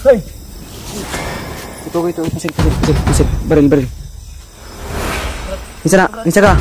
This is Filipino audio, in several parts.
Hoy! Ito. Pusil. Baril. Isa ka.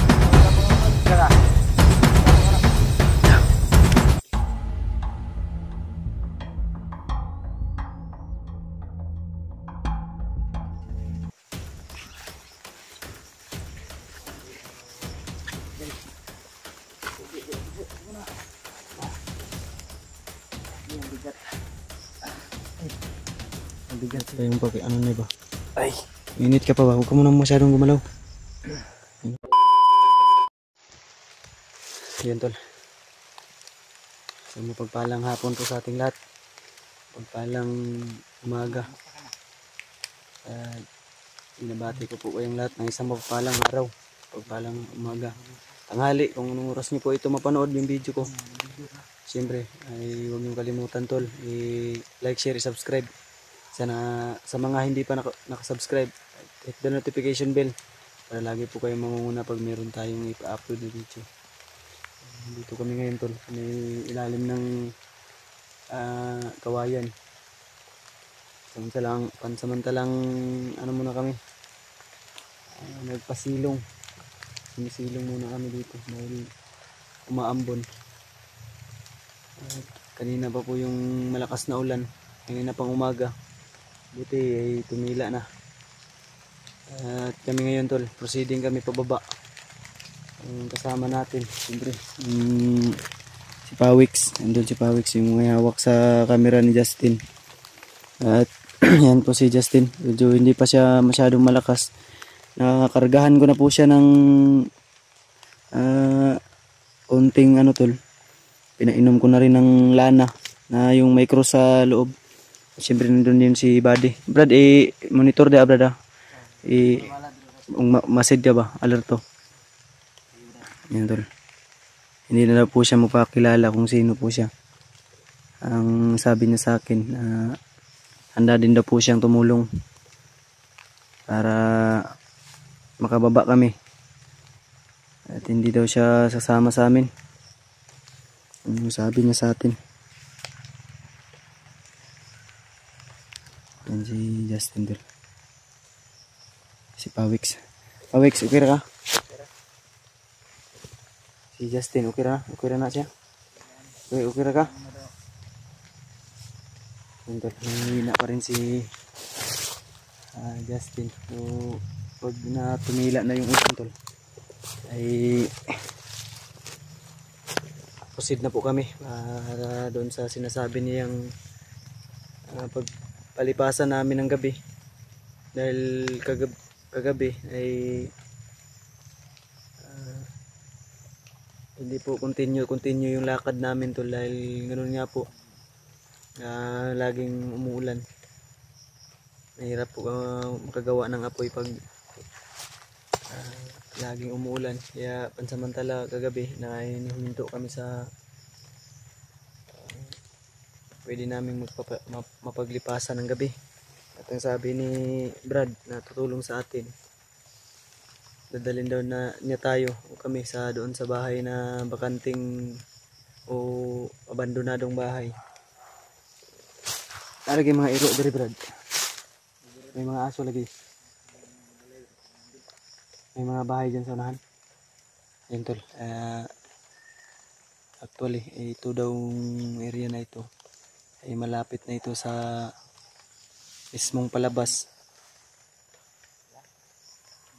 Bigat pa yung pag ano na ba? Ay, Minute ka pa ba? Huwag ka muna masyadong gumalaw. Yan tol. So mapagpalang hapon po sa ating lahat. Pagpalang umaga. Binabati ko po kayong lahat ng isang mapagpalang araw. Pagpalang umaga. Tanghali, kung anong oras niyo po ito mapanood yung video ko. Siyempre, ay huwag niyong kalimutan tol. I-like, share, subscribe. Sana sa mga hindi pa nakasubscribe, hit the notification bell para lagi po kayong mangunguna pag meron tayong ipa-upload na video. Dito kami ngayon tol, may ilalim ng kawayan. Pansamantalang ano muna kami, nagpasilong. Sinisilong muna kami dito dahil umaambon. Kanina pa po yung malakas na ulan, kanina pang umaga. Buti ay tumila na. At kami ngayon tol, proceeding kami pababa. Ang kasama natin, siyempre, si Pawix. Andun si Pawix, yung may hawak sa camera ni Justin. At yan po si Justin. Medyo hindi pa siya masyadong malakas. Nakakargahan ko na po siya ng konting ano tol. Pinainom ko na rin ng lana na yung may cross sa loob. Siyempre nandun din si Buddy. Brad, monitor dia brad. Masid dia ba? Alerto. Yan tol. Hindi na po siya mapakilala kung sino po siya. Ang sabi niya sa akin, handa din daw po siyang tumulong para makababa kami. At hindi daw siya sasama sa amin. Ang sabi niya sa atin. Yan si Justin dul. Si Pawix. Pawix, okay ra ka? Si Justin, okay ra? Okay ra na siya? Okay ra ka? Yan dul. Hina pa rin si Justin. So, pag na tumila na yung ulan tol, ay proceed na po kami para doon sa sinasabi niyang pagpalipasan namin ng gabi. Dahil kagabi ay hindi po continue yung lakad namin tol, dahil ganoon nga po, laging umuulan. Mahirap po makagawa ng apoy pag laging umuulan. Kaya pansamantala kagabi na hininto kami sa pwede namin mapaglipasan ng gabi. At ang sabi ni Brad na tutulong sa atin, dadalhin daw na niya tayo o kami sa doon sa bahay na bakanting o abandonadong bahay. Lagi mga iro dari Brad. May mga aso lagi. May mga bahay dyan sa unahan. Yan tol. Actually, ito daw area na ito ay malapit na ito sa mismong palabas.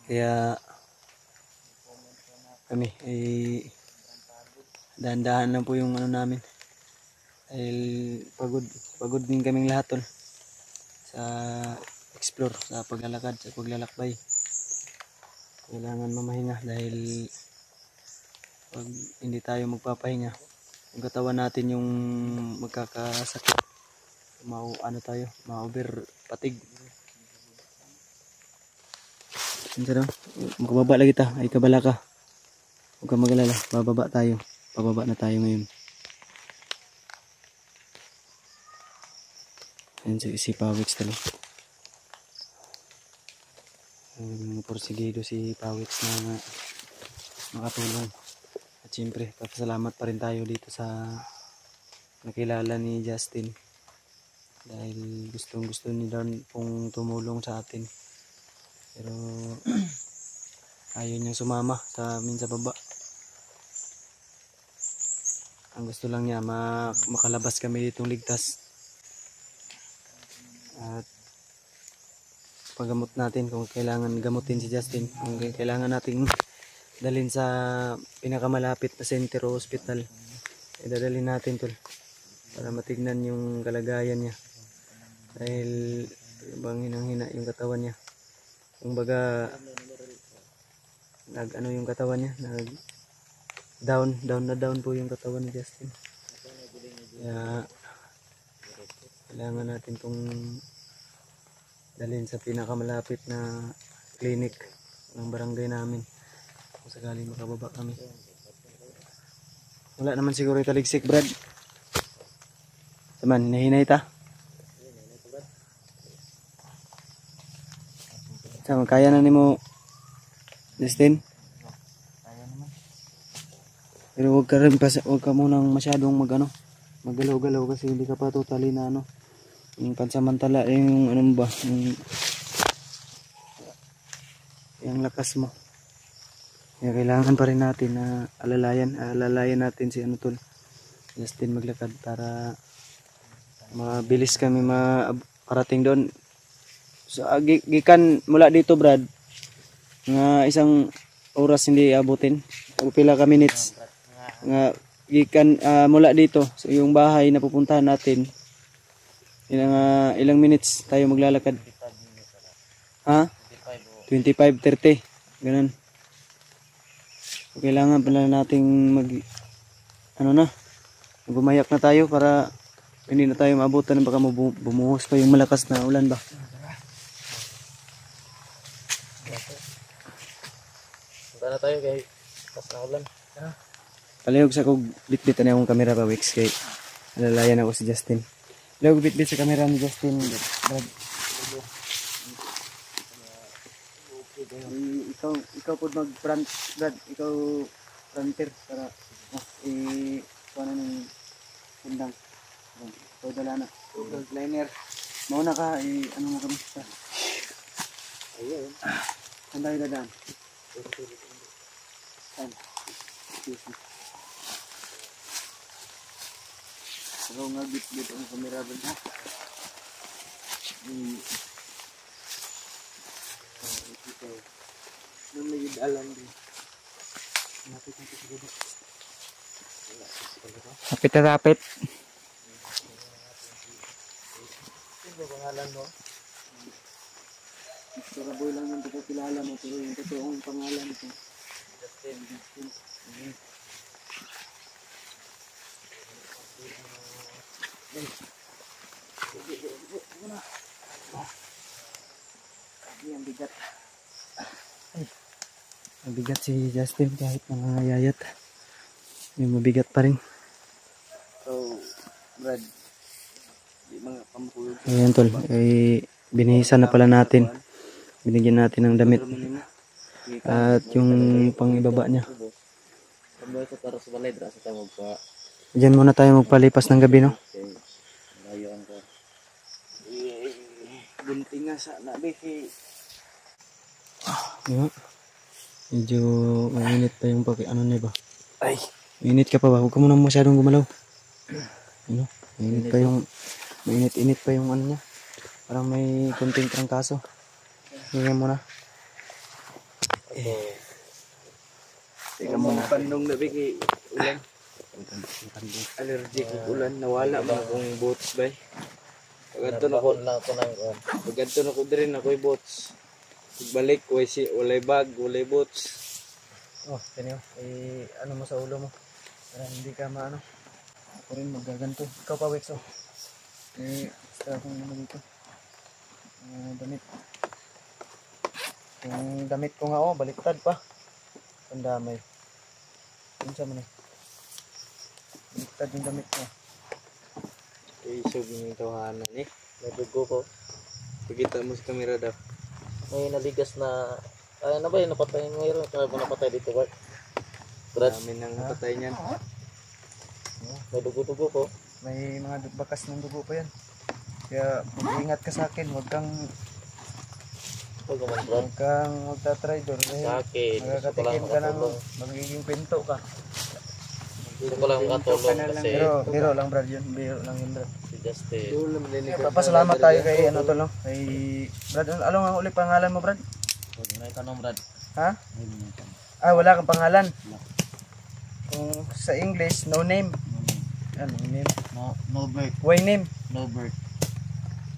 Kaya kami ay dahan-dahan lang po yung ano namin. Dahil pagod din kaming lahat tol sa explore, sa paglalakad, sa paglalakbay. Kailangan mamahinga dahil pag hindi tayo magpapahinga, yung katawan natin yung magkakasakit. Ma-over patig. Ano? Makababa lagi ta, ay kabala ka. Huwag ka magalala, bababa tayo. Pababa na tayo ngayon. Ayan si Pawix talo. Porsigido si Pawix na makatulong. At siyempre, papasalamat pa rin tayo dito sa nakilala ni Justin. dahil gustong gusto nila pong tumulong sa atin, pero ayaw niyang sumama sa amin sa baba. Ang gusto lang niya makalabas kami ditong ligtas at paggamot natin kung kailangan gamutin si Justin, kung kailangan nating dalhin sa pinakamalapit na center o hospital, idadalhin natin tol para matignan yung kalagayan niya dahil bang hinang-hina yung katawan niya. Kung baga yung katawan niya, down po yung katawan ni Justin. Kaya kailangan natin itong dalhin sa pinakamalapit na clinic ng barangay namin kung sakaling makababa kami. Wala naman siguro italigsik, Brad. Saman, hinahinay ta. Sama, kaya na ni mo, Justin? Kaya naman. Pero huwag ka munang masyadong magalaw-galaw kasi hindi ka pa totally na yung pansamantala, yung yung lakas mo. Kaya kailangan pa rin natin na alalayan natin si Justin maglakad para mabilis kami makarating doon. So gikan mula dito, Brad, nga isang oras hindi abutin o pila ka minutes nga gikan mula dito. So yung bahay na pupuntahan natin, ilang minutes tayo maglalakad? Ha? 25-30 ganun. So, kailangan pala nating gumayak na tayo para hindi na tayo maabutan ng baka bumuhos pa yung malakas na ulan ba. Punta na tayo kay kas na ulan. Palihog sa kog bitbit na akong kamera pa, Wix, kay alalayan ako si Justin. Palihog bitbit sa kamera ni Justin, Brad. Ikaw po mag-front, Brad. Ikaw fronter para kuha na ng sundang. Ikaw dala na. Liner. Mauna ka, mo kami sa. Ayun. Saan tayo dadaan? Saan? Pero nga bit-bit ang kamera ba na? Nung may alam din. Napit natin sa gaba. Rapit na rapit. Ano pangalan mo? Mr. Boy lang yung pagkakilala mo, pero yung totoong pangalan ko, Justin. Ang bigat. Ang bigat si Justin kahit nangangayayat. Yung mabigat pa rin. So, Brad, di mga pampulo. Ayan tol, binihisan na pala natin. Binigyan natin ng damit. At yung pangibaba niya. Pambulo sa taras balay, dra sa tayo magpa. Diyan muna tayo magpalipas ng gabi, no? Okay, layo ang ko. Bunting nga sa nabi kay Diba? Medyo mainit pa yung niya ba? ay, Mainit ka pa ba? Huwag ka muna masyadong gumalaw. Ano? Mainit pa yung niya. Parang may kunting trangkaso. Hingan mo na. teka mo na pandong nabi kay ulan. Allergic ng ulan, nawala man akong boots bay. Pagkanto na ko din ako'y boots. Pagbalik, walay bag, walay boots. Oh, kanyo. Mo sa ulo mo. Para hindi ka maano. Ako rin magaganto. Ikaw pa, Wex, oh. Basta akong dito. Damit. Yung damit ko nga, baliktad pa. Ang damay. Yun siya mo na. Baliktad yung damit ko. Isog yung tawanan eh. Nadugo ko. Pagkita mo sa camera daw. May naligas na, ano ba yung napatay ngayon? Kaya mo napatay dito ba? Dami nang napatay niyan. May dugo-dugo ko. May mga bakas ng dugo pa yan. Kaya mag-ingat ka sa akin, huwag kang magta-try doon. Sa akin. Magkakatikim ka ng magiging pinto ka. Gusto ko lang makatulong kasi Biro lang Brad yun, biro lang yun Brad. si Justin. Papasalamat tayo kay ano to no, kay Brad. Ano ang uli pangalan mo Brad? May tanong Brad. Ha? Wala kang pangalan. Kung sa English, no name. Ano name? No bird. Why name? No bird.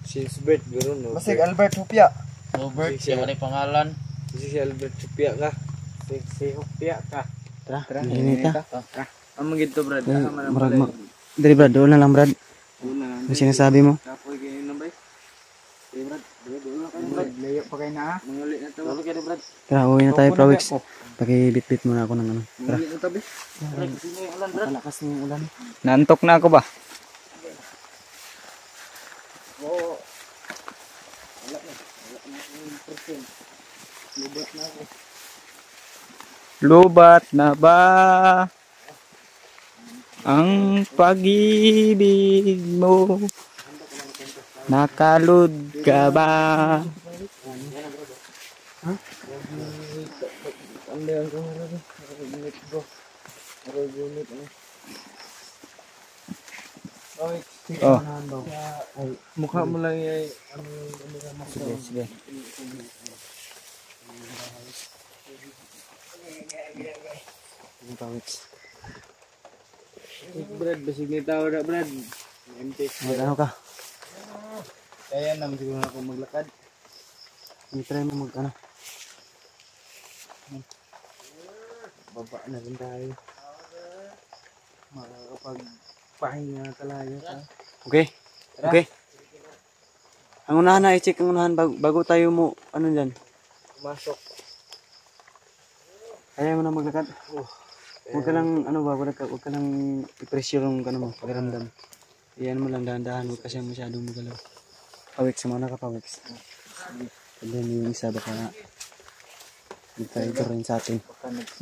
Since birth, guro no. Masig Albert Hupya. No bird. Siya man pangalan. Si Albert Chupia ka. Si Hupia ka. Tara, hinita. Ang magito Brad. Dari Brad, doon na lang Brad. Ano sinasabi mo? Kapoy kayo na ba? Brad, Brad. Layo pa kayo na ha. Manguli na to. Kayo Brad. Tara, uwi na tayo Prawix. Pakibit-bit muna ako ng ano. Tara. Manguli na to be. Malakas ng ulan. Naantok na ako ba? Lubat na ba ang pag-ibig mo? Nakalud ka ba? Oh. Mukha mo lang ay Sige. Prawix. Brad, basig ni tao na Brad. Ano ka? Kaya naman siguro ako maglakad. I-try mo mag ano. Baba na rin tayo. Makakapagpahinga talaga ka. Okay. Okay. Ang unahan na i-check ang unahan bago tayo mo ano diyan. Masok. Kaya mo na maglakad. Huwag ka lang ano ba, huwag ka lang i-pressure yung ano mo, pakiramdam. Iyan mo lang dahan-dahan, huwag kasi masyadong magalaw. Pawix, muna ka Pawix. Sabihin yung isa baka hindi tayo rin sa atin.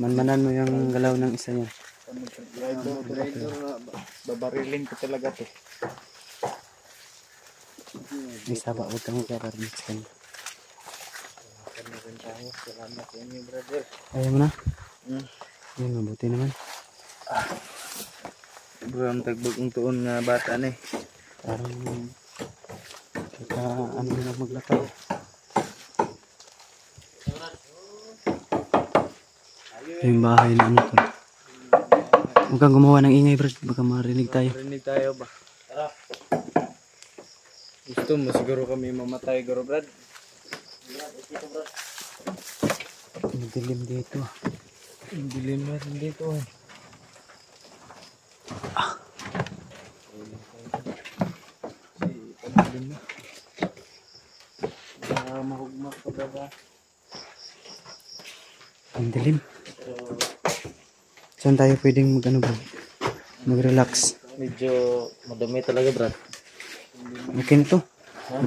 Manmanan mo yung galaw ng isa niya. Babarilin ko talaga to. Isa ba, huwag kang magkakarinig sa kanya. Salamat sa inyo brother. Kaya mo na? Ayun, mabuti naman. Bro, ang tagbog ng tuon nga bata na eh. Parang ano na maglakad. Yung bahay na ano to. Huwag kang gumawa ng ingay Brad, baka marinig tayo. Rinig tayo ba? Gusto mo siguro kami mamatay garo Brad. Madilim dito. Ang dilim na rin dito eh. Dilim na. Mahugmak ka ba? Ang dilim. Saan tayo pwedeng mag ano ba? Mag-relax. Medyo madumi talaga Brad. Okay na to.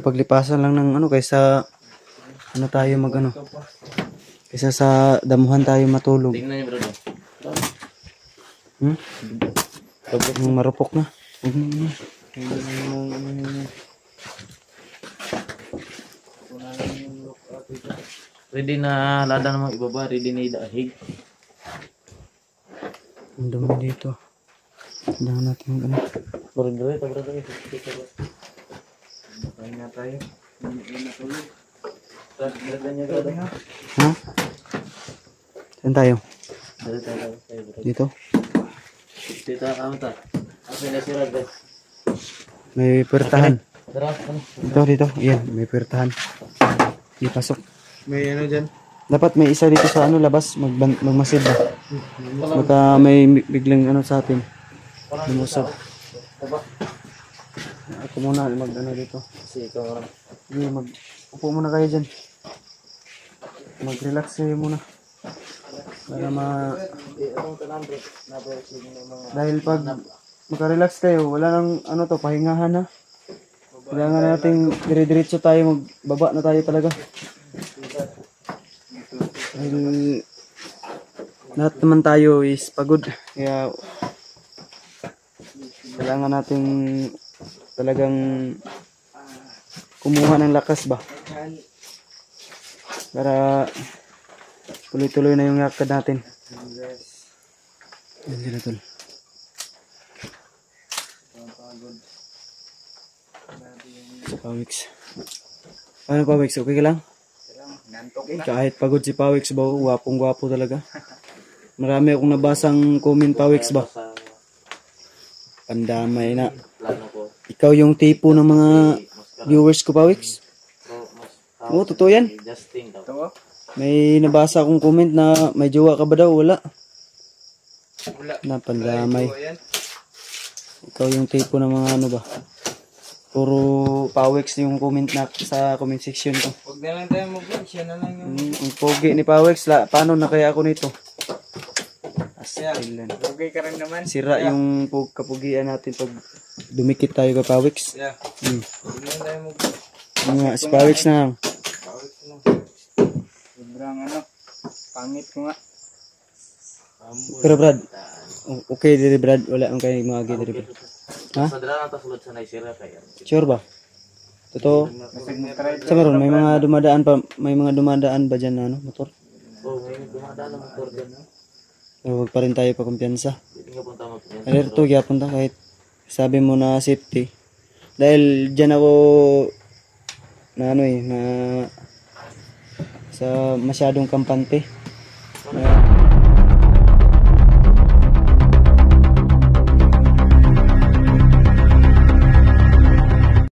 Mapaglipasan lang ng ano kaysa ano tayo mag ano. Kaysa sa damuhan tayo matulog. Tingnan niyo Brad. Yung marupok na. Huwag na. Ready na lada namang ibaba, ready na idahig. Ang dumi dito. Tingnan natin yung ano. Brad. Kain na tayo. Hindi na tulog. Ha? Saan tayo? Brad. Dito? Dito ako ta. Ako na si Brad. May puwertahan. Tara. Dito. Ayan, may puwertahan. Ipasok. May ano dyan? Dapat may isa dito sa ano labas. Magmasid ba? Baka may biglang ano sa atin. Lumusok. Ako muna mag ano dito. Kasi ikaw lang. Sige, upo muna kayo dyan. Mag-relax kayo muna. Para dahil pag makarelax kayo, wala nang ano to, pahingahan na. Kailangan nating dire-diretso tayo, magbaba na tayo talaga. Dahil lahat naman tayo is pagod. Kaya kailangan nating talagang kumuha ng lakas ba. Para tuloy-tuloy na yung lakad natin. Yan sila tol. Si Pawix. Ano Pawix? Okay ka lang? Nantok na. Kahit pagod si Pawix ba, gwapong gwapo talaga. Marami akong nabasang comment Pawix ba. Sa Pandamay na. plano ko. Ikaw yung tipo ng mga viewers ko Pawix. Mas Oo, totoo yan. Justin daw. Ito. May nabasa akong comment na may jowa ka ba daw? Wala. Wala. Na pandamay. Ayan. Ikaw yung tipo ng mga ano ba. Puro Pawix yung comment na sa comment section ko. Huwag na lang tayo mag-vlog. Siya na lang yung... Ang pogi ni Pawix. Paano na kaya ako nito? Astilan. Okay ka rin naman. Sira yung kapugian natin pag dumikit tayo kay Pawix. Yeah. Huwag na lang tayo mag-vlog. Ano nga, si Pawix na lang. Pawis mo. Sobrang ano. Pangit ko nga. Pero Brad, okay diri Brad. Wala ang kayo mga diri Brad. Ha? Sa dala nang sulod sa naisira kaya. Sure ba? Totoo? Masig mo try. Sa maron, may mga dumadaan ba dyan na ano, motor? Oh, may dumadaan ng motor dyan. Pero wag pa rin tayo pakumpiyansa. Hindi nga punta mo. Alerto, gyapon ta kahit sabi mo na safety. Dahil dyan ako na ano na sa masyadong kampante.